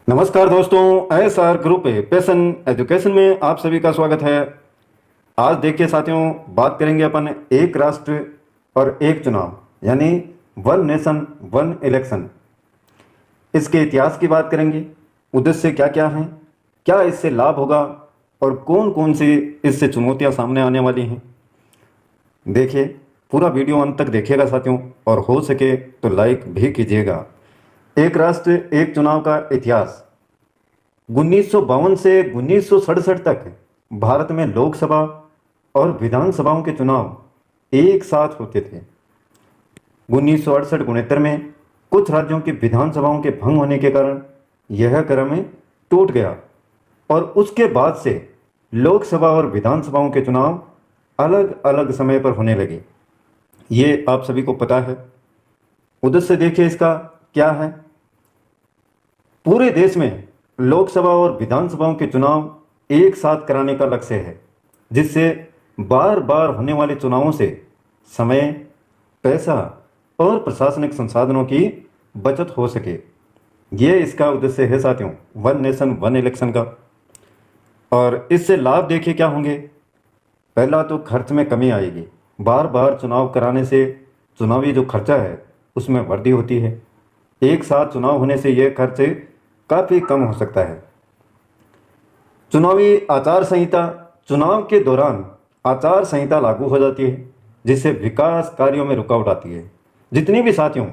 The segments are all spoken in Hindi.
नमस्कार दोस्तों, एसआर ग्रुप पैशन एजुकेशन में आप सभी का स्वागत है। आज देखिए साथियों, बात करेंगे अपन एक राष्ट्र और एक चुनाव यानी वन नेशन वन इलेक्शन। इसके इतिहास की बात करेंगे, उद्देश्य क्या क्या हैं, क्या इससे लाभ होगा और कौन कौन सी इससे चुनौतियां सामने आने वाली हैं। देखिए, पूरा वीडियो अंत तक देखिएगा साथियों, और हो सके तो लाइक भी कीजिएगा। एक राष्ट्र एक चुनाव का इतिहास 1952 से 1967 तक भारत में लोकसभा और विधानसभाओं के चुनाव एक साथ होते थे। 1968-69 में कुछ राज्यों की विधानसभाओं के भंग होने के कारण यह क्रम टूट गया और उसके बाद से लोकसभा और विधानसभाओं के चुनाव अलग अलग समय पर होने लगे। ये आप सभी को पता है। उद्देश्य देखिए इसका क्या है। पूरे देश में लोकसभा और विधानसभाओं के चुनाव एक साथ कराने का लक्ष्य है, जिससे बार बार होने वाले चुनावों से समय, पैसा और प्रशासनिक संसाधनों की बचत हो सके। ये इसका उद्देश्य है साथियों, वन नेशन वन इलेक्शन का। और इससे लाभ देखिए क्या होंगे। पहला तो खर्च में कमी आएगी। बार बार चुनाव कराने से चुनावी जो खर्चा है उसमें वृद्धि होती है। एक साथ चुनाव होने से यह खर्च काफ़ी कम हो सकता है। चुनावी आचार संहिता, चुनाव के दौरान आचार संहिता लागू हो जाती है, जिससे विकास कार्यों में रुकावट आती है। जितनी भी साथियों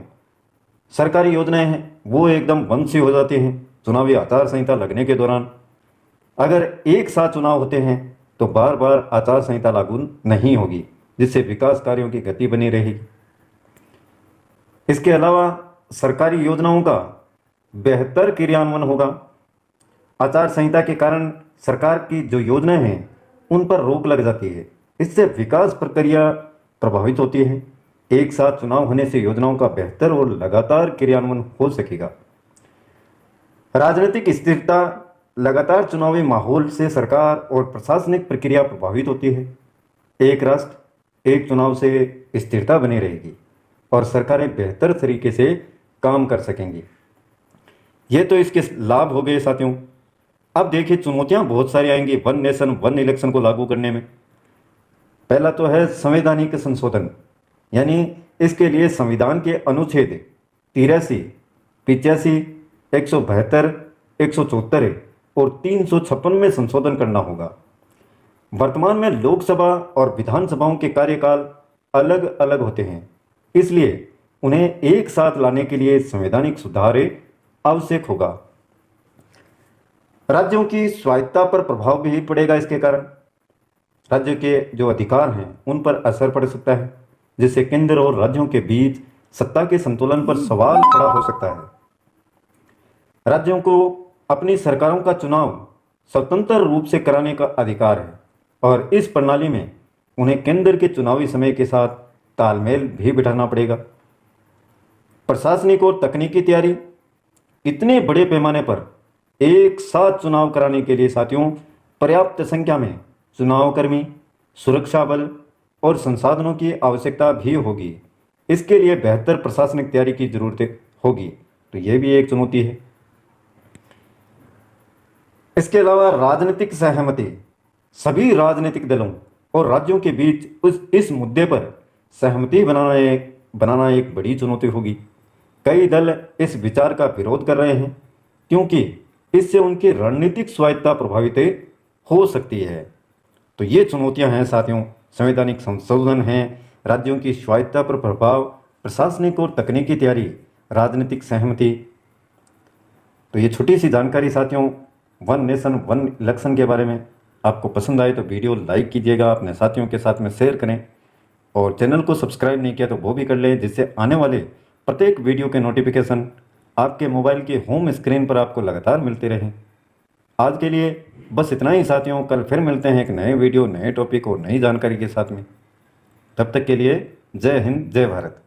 सरकारी योजनाएं हैं वो एकदम बंद सी हो जाती हैं चुनावी आचार संहिता लगने के दौरान। अगर एक साथ चुनाव होते हैं तो बार बार आचार संहिता लागू नहीं होगी, जिससे विकास कार्यों की गति बनी रहेगी। इसके अलावा सरकारी योजनाओं का बेहतर क्रियान्वयन होगा। आचार संहिता के कारण सरकार की जो योजनाएं हैं उन पर रोक लग जाती है। इससे विकास प्रक्रिया प्रभावित होती है। एक साथ चुनाव होने से योजनाओं का बेहतर और लगातार क्रियान्वयन हो सकेगा। राजनीतिक स्थिरता, लगातार चुनावी माहौल से सरकार और प्रशासनिक प्रक्रिया प्रभावित होती है। एक राष्ट्र एक चुनाव से स्थिरता बनी रहेगी और सरकारें बेहतर तरीके से काम कर सकेंगी। ये तो इसके लाभ हो गए साथियों। अब देखिए, चुनौतियां बहुत सारी आएंगी वन नेशन वन इलेक्शन को लागू करने में। पहला तो है संवैधानिक संशोधन, यानी इसके लिए संविधान के अनुच्छेद 83, 85, 172, 174 और 356 में संशोधन करना होगा। वर्तमान में लोकसभा और विधानसभाओं के कार्यकाल अलग अलग होते हैं, इसलिए उन्हें एक साथ लाने के लिए संवैधानिक सुधार आवश्यक होगा। राज्यों की स्वायत्तता पर प्रभाव भी पड़ेगा। इसके कारण राज्य के जो अधिकार हैं उन पर असर पड़ सकता है, जिससे केंद्र और राज्यों के बीच सत्ता के संतुलन पर सवाल खड़ा हो सकता है। राज्यों को अपनी सरकारों का चुनाव स्वतंत्र रूप से कराने का अधिकार है और इस प्रणाली में उन्हें केंद्र के चुनावी समय के साथ तालमेल भी बिठाना पड़ेगा। प्रशासनिक और तकनीकी तैयारी, इतने बड़े पैमाने पर एक साथ चुनाव कराने के लिए साथियों पर्याप्त संख्या में चुनाव कर्मी, सुरक्षा बल और संसाधनों की आवश्यकता भी होगी। इसके लिए बेहतर प्रशासनिक तैयारी की जरूरत होगी, तो यह भी एक चुनौती है। इसके अलावा राजनीतिक सहमति, सभी राजनीतिक दलों और राज्यों के बीच इस मुद्दे पर सहमति बनाना एक बड़ी चुनौती होगी। कई दल इस विचार का विरोध कर रहे हैं क्योंकि इससे उनकी रणनीतिक स्वायत्तता प्रभावित हो सकती है। तो ये चुनौतियां हैं साथियों। संवैधानिक संशोधन हैं, राज्यों की स्वायत्तता पर प्रभाव, प्रशासनिक और तकनीकी तैयारी, राजनीतिक सहमति। तो ये छोटी सी जानकारी साथियों वन नेशन वन इलेक्शन के बारे में। आपको पसंद आए तो वीडियो लाइक कीजिएगा, अपने साथियों के साथ में शेयर करें और चैनल को सब्सक्राइब नहीं किया तो वो भी कर लें, जिससे आने वाले प्रत्येक वीडियो के नोटिफिकेशन आपके मोबाइल के होम स्क्रीन पर आपको लगातार मिलते रहें। आज के लिए बस इतना ही साथियों। कल फिर मिलते हैं एक नए वीडियो, नए टॉपिक और नई जानकारी के साथ में। तब तक के लिए जय हिंद, जय भारत।